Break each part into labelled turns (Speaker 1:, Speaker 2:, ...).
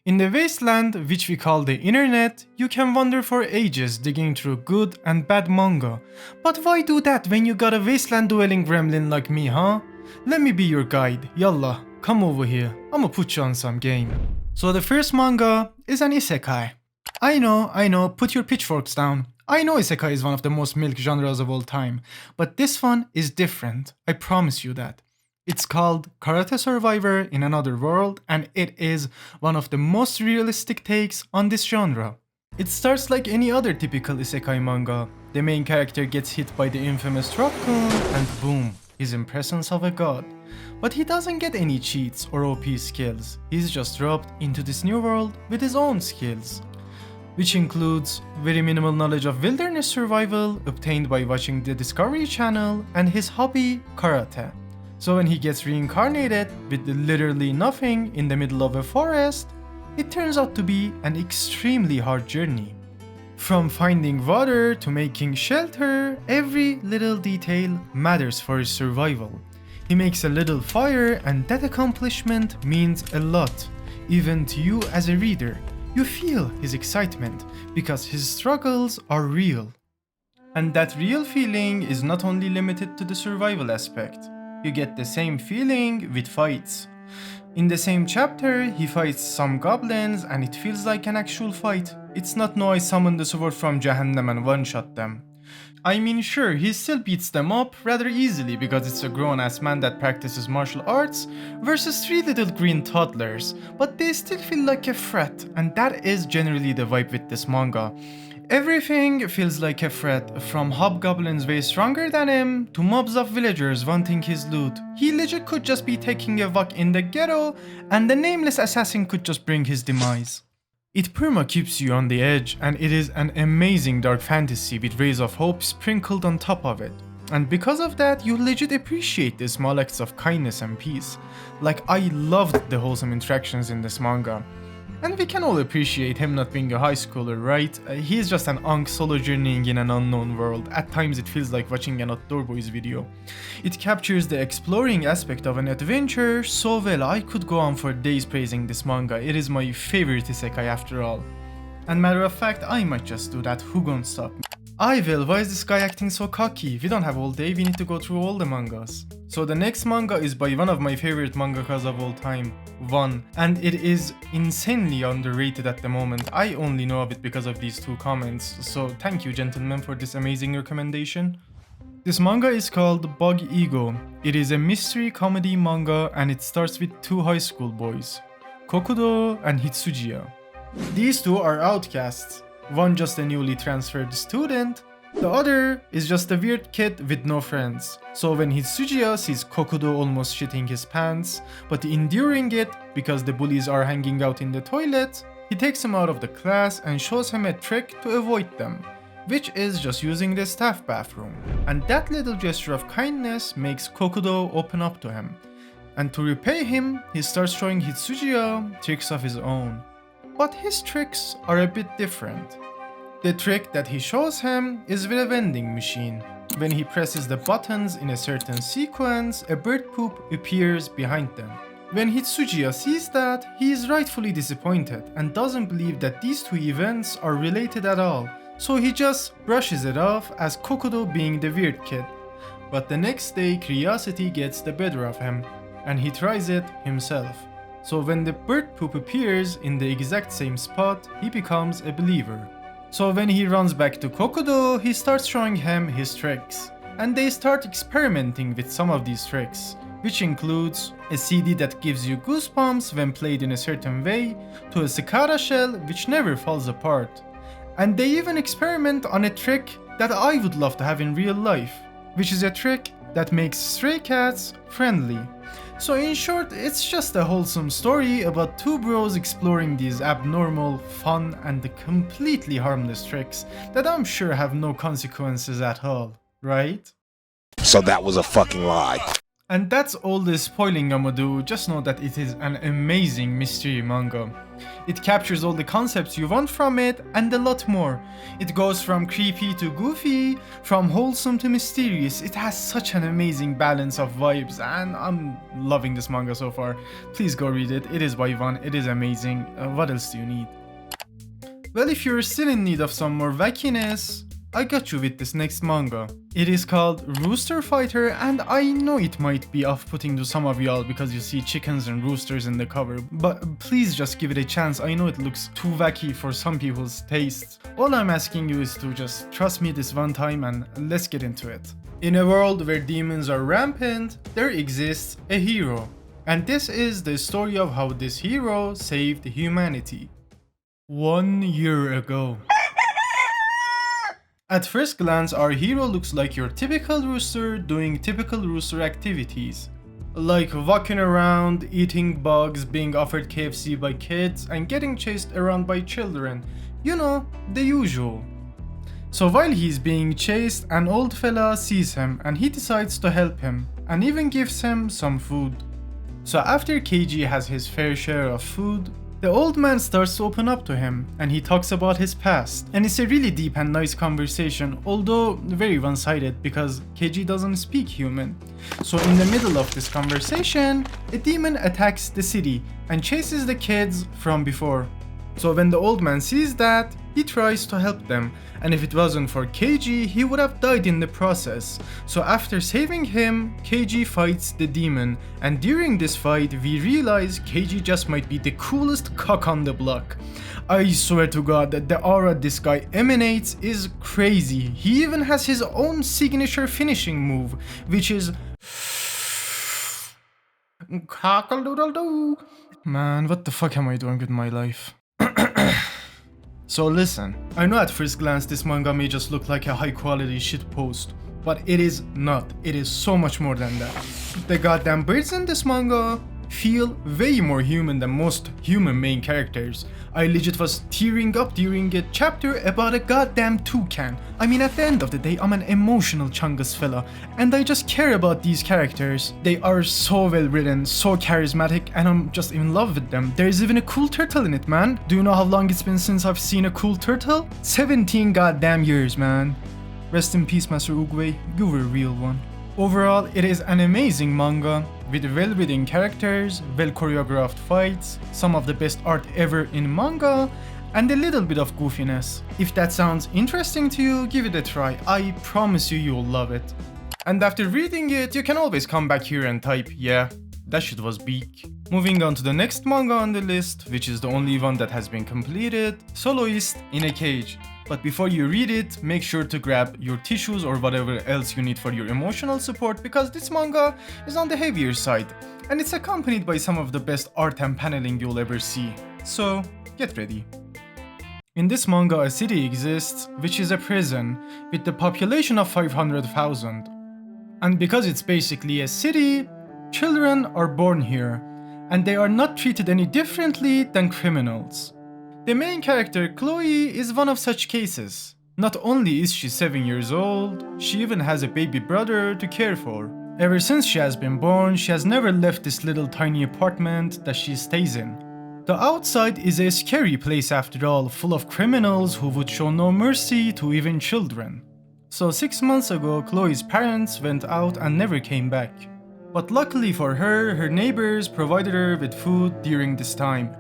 Speaker 1: In the wasteland, which we call the internet, you can wander for ages digging through good and bad manga. But why do that when you got a wasteland dwelling gremlin like me, huh? Let me be your guide, yallah, come over here, I'ma put you on some game. So the first manga is an isekai. I know, put your pitchforks down. I know isekai is one of the most milk genres of all time, but this one is different, I promise you that. It's called Karate Survivor in Another World, and it is one of the most realistic takes on this genre. It starts like any other typical isekai manga. The main character gets hit by the infamous raccoon, and boom, he's in presence of a god. But he doesn't get any cheats or OP skills, he's just dropped into this new world with his own skills, which includes very minimal knowledge of wilderness survival obtained by watching the Discovery Channel, and his hobby, karate. So when he gets reincarnated with literally nothing in the middle of a forest, it turns out to be an extremely hard journey. From finding water to making shelter, every little detail matters for his survival. He makes a little fire, and that accomplishment means a lot, even to you as a reader. You feel his excitement because his struggles are real. And that real feeling is not only limited to the survival aspect. You get the same feeling with fights. In the same chapter, he fights some goblins and it feels like an actual fight. It's not no I summoned the sword from Jahannam and one-shot them. I mean sure, he still beats them up rather easily because it's a grown-ass man that practices martial arts versus 3 little green toddlers, but they still feel like a threat, and that is generally the vibe with this manga. Everything feels like a threat, from hobgoblins way stronger than him, to mobs of villagers wanting his loot. He legit could just be taking a walk in the ghetto, and the nameless assassin could just bring his demise. It perma keeps you on the edge, and it is an amazing dark fantasy with rays of hope sprinkled on top of it. And because of that, you legit appreciate the small acts of kindness and peace. Like, I loved the wholesome interactions in this manga. And we can all appreciate him not being a high schooler, right? He's just an unk solo journeying in an unknown world. At times it feels like watching an Outdoor Boys video. It captures the exploring aspect of an adventure so well I could go on for days praising this manga. It is my favorite isekai after all. And matter of fact, I might just do that, who gon' stop me? I will, why is this guy acting so cocky? We don't have all day, we need to go through all the mangas. So the next manga is by one of my favorite mangakas of all time, One, and it is insanely underrated at the moment. I only know of it because of these 2 comments, so thank you gentlemen for this amazing recommendation. This manga is called Bug Ego. It is a mystery comedy manga and it starts with 2 high school boys, Kokudo and Hitsujiya. These 2 are outcasts. One just a newly transferred student, the other is just a weird kid with no friends. So when Hitsujiya sees Kokudo almost shitting his pants, but enduring it because the bullies are hanging out in the toilet, he takes him out of the class and shows him a trick to avoid them, which is just using the staff bathroom. And that little gesture of kindness makes Kokudo open up to him. And to repay him, he starts showing Hitsujiya tricks of his own. But his tricks are a bit different. The trick that he shows him is with a vending machine. When he presses the buttons in a certain sequence, a bird poop appears behind them. When Hitsujiya sees that, he is rightfully disappointed and doesn't believe that these 2 events are related at all, so he just brushes it off as Kokudo being the weird kid. But the next day, curiosity gets the better of him, and he tries it himself. So when the bird poop appears in the exact same spot, he becomes a believer. So when he runs back to Kokudo, he starts showing him his tricks. And they start experimenting with some of these tricks, which includes a CD that gives you goosebumps when played in a certain way, to a cicada shell which never falls apart. And they even experiment on a trick that I would love to have in real life, which is a trick that makes stray cats friendly. So in short, it's just a wholesome story about 2 bros exploring these abnormal, fun, and completely harmless tricks that I'm sure have no consequences at all, right?
Speaker 2: So that was a fucking lie.
Speaker 1: And that's all the spoiling I'ma do, just know that it is an amazing mystery manga. It captures all the concepts you want from it and a lot more. It goes from creepy to goofy, from wholesome to mysterious. It has such an amazing balance of vibes and I'm loving this manga so far. Please go read it. It is by Ivan. It is amazing. What else do you need? Well, if you're still in need of some more wackiness, I got you with this next manga. It is called Rooster Fighter, and I know it might be off-putting to some of y'all because you see chickens and roosters in the cover, but please just give it a chance. I know it looks too wacky for some people's tastes. All I'm asking you is to just trust me this one time and let's get into it. In a world where demons are rampant, there exists a hero. And this is the story of how this hero saved humanity. 1 year ago. At first glance, our hero looks like your typical rooster doing typical rooster activities. Like walking around, eating bugs, being offered KFC by kids, and getting chased around by children. You know, the usual. So while he's being chased, an old fella sees him and he decides to help him, and even gives him some food. So after KG has his fair share of food, the old man starts to open up to him and he talks about his past. And it's a really deep and nice conversation, although very one-sided because KG doesn't speak human. So in the middle of this conversation, a demon attacks the city and chases the kids from before. So when the old man sees that, he tries to help them, and if it wasn't for KG, he would have died in the process. So after saving him, KG fights the demon, and during this fight, we realize KG just might be the coolest cock on the block. I swear to God that the aura this guy emanates is crazy. He even has his own signature finishing move, which is cockle-doodle-doo. Man, what the fuck am I doing with my life? So listen, I know at first glance this manga may just look like a high quality shitpost, but it is not. It is so much more than that. The goddamn birds in this manga feel way more human than most human main characters. I legit was tearing up during a chapter about a goddamn toucan. I mean, at the end of the day, I'm an emotional chungus fella, and I just care about these characters. They are so well written, so charismatic, and I'm just in love with them. There's even a cool turtle in it, man. Do you know how long it's been since I've seen a cool turtle? 17 goddamn years, man. Rest in peace, Master Oogway. You were a real one. Overall, it is an amazing manga with well-written characters, well-choreographed fights, some of the best art ever in manga, and a little bit of goofiness. If that sounds interesting to you, give it a try. I promise you, you'll love it. And after reading it, you can always come back here and type, yeah, that shit was big. Moving on to the next manga on the list, which is the only one that has been completed, Soloist in a Cage. But before you read it, make sure to grab your tissues or whatever else you need for your emotional support because this manga is on the heavier side and it's accompanied by some of the best art and paneling you'll ever see. So, get ready. In this manga, a city exists, which is a prison, with the population of 500,000. And because it's basically a city, children are born here, and they are not treated any differently than criminals. The main character, Chloe, is one of such cases. Not only is she 7 years old, she even has a baby brother to care for. Ever since she has been born, she has never left this little tiny apartment that she stays in. The outside is a scary place after all, full of criminals who would show no mercy to even children. So 6 months ago, Chloe's parents went out and never came back. But luckily for her, her neighbors provided her with food during this time.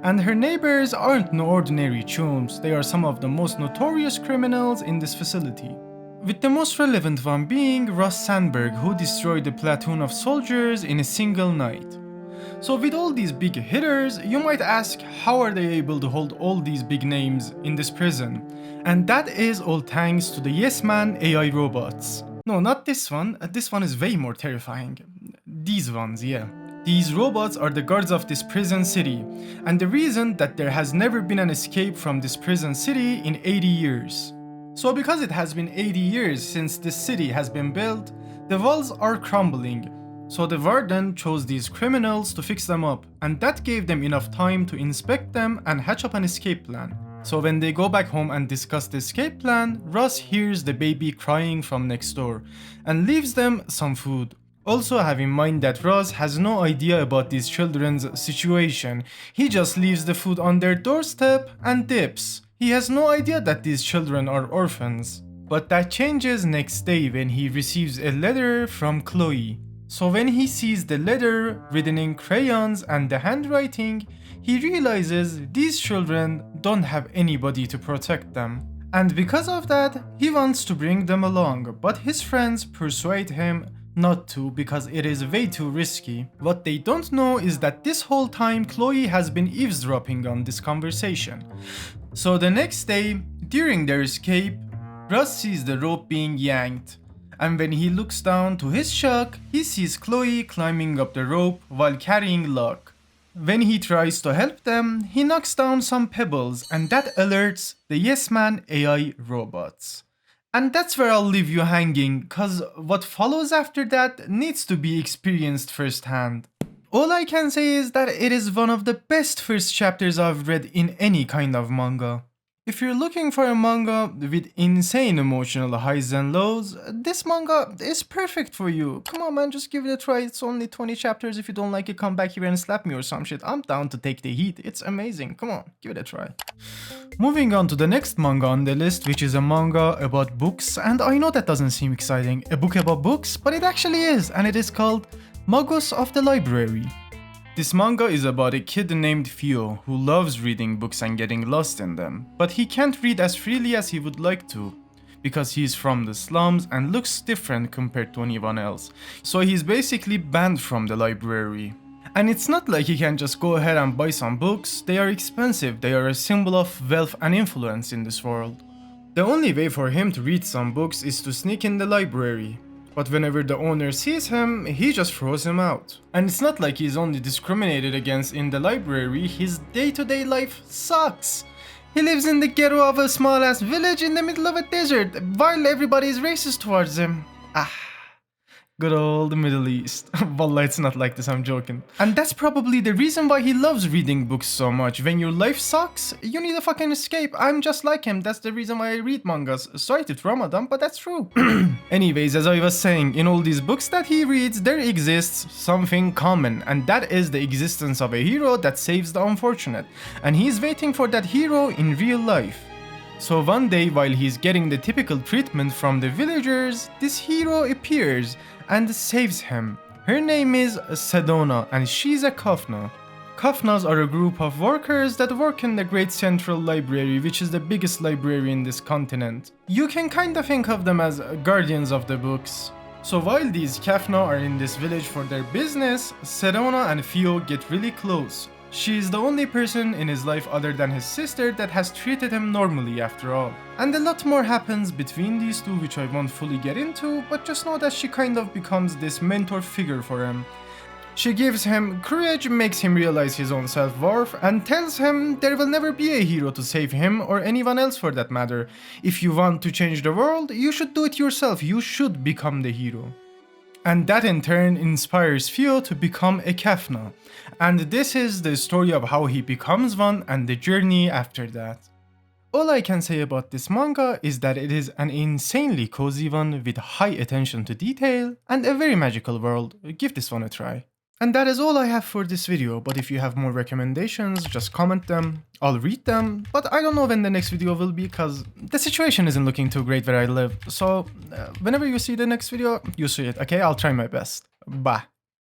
Speaker 1: And her neighbors aren't no ordinary chumps, they are some of the most notorious criminals in this facility. With the most relevant one being Ross Sandberg, who destroyed a platoon of soldiers in a single night. So with all these big hitters, you might ask how are they able to hold all these big names in this prison? And that is all thanks to the Yes Man AI robots. No, not this one is way more terrifying. These ones, yeah. These robots are the guards of this prison city, and the reason that there has never been an escape from this prison city in 80 years. So because it has been 80 years since this city has been built, the walls are crumbling. So the warden chose these criminals to fix them up, and that gave them enough time to inspect them and hatch up an escape plan. So when they go back home and discuss the escape plan, Ross hears the baby crying from next door and leaves them some food. Also have in mind that Roz has no idea about these children's situation. He just leaves the food on their doorstep and dips. He has no idea that these children are orphans. But that changes next day when he receives a letter from Chloe. So when he sees the letter written in crayons and the handwriting, he realizes these children don't have anybody to protect them. And because of that, he wants to bring them along, but his friends persuade him not to because it is way too risky. What they don't know is that this whole time Chloe has been eavesdropping on this conversation. So the next day, during their escape, Russ sees the rope being yanked, and when he looks down, to his shock, he sees Chloe climbing up the rope while carrying Locke. When he tries to help them, he knocks down some pebbles, and that alerts the Yes Man AI robots. And that's where I'll leave you hanging, cause what follows after that needs to be experienced firsthand. All I can say is that it is one of the best first chapters I've read in any kind of manga. If you're looking for a manga with insane emotional highs and lows, this manga is perfect for you. Come on man, just give it a try. It's only 20 chapters. If you don't like it, come back here and slap me or some shit. I'm down to take the heat. It's amazing. Come on, give it a try. Moving on to the next manga on the list, which is a manga about books. And I know that doesn't seem exciting, a book about books, but it actually is. And it is called Magos of the Library. This manga is about a kid named Fio who loves reading books and getting lost in them, but he can't read as freely as he would like to, because he's from the slums and looks different compared to anyone else, so he's basically banned from the library. And it's not like he can just go ahead and buy some books, they are expensive, they are a symbol of wealth and influence in this world. The only way for him to read some books is to sneak in the library. But whenever the owner sees him, he just throws him out. And it's not like he's only discriminated against in the library, his day-to-day life sucks. He lives in the ghetto of a small-ass village in the middle of a desert, while everybody is racist towards him. Good old Middle East. Wallah, it's not like this, I'm joking. And that's probably the reason why he loves reading books so much. When your life sucks, you need a fucking escape. I'm just like him, that's the reason why I read mangas. Sorry to trauma them, but that's true. Anyways, as I was saying, in all these books that he reads, there exists something common, and that is the existence of a hero that saves the unfortunate. And he's waiting for that hero in real life. So one day, while he's getting the typical treatment from the villagers, this hero appears and saves him. Her name is Sedona and she's a Kafna. Kafnas are a group of workers that work in the Great Central Library, which is the biggest library in this continent. You can kinda think of them as guardians of the books. So while these Kafna are in this village for their business, Sedona and Fio get really close. She is the only person in his life other than his sister that has treated him normally after all. And a lot more happens between these two which I won't fully get into, but just know that she kind of becomes this mentor figure for him. She gives him courage, makes him realize his own self-worth, and tells him there will never be a hero to save him or anyone else for that matter. If you want to change the world, you should do it yourself, you should become the hero. And that in turn inspires Fio to become a Kafna. And this is the story of how he becomes one and the journey after that. All I can say about this manga is that it is an insanely cozy one with high attention to detail and a very magical world. Give this one a try. And that is all I have for this video, but if you have more recommendations, just comment them, I'll read them, but I don't know when the next video will be cause the situation isn't looking too great where I live, so whenever you see the next video, you see it, okay? I'll try my best. Bye.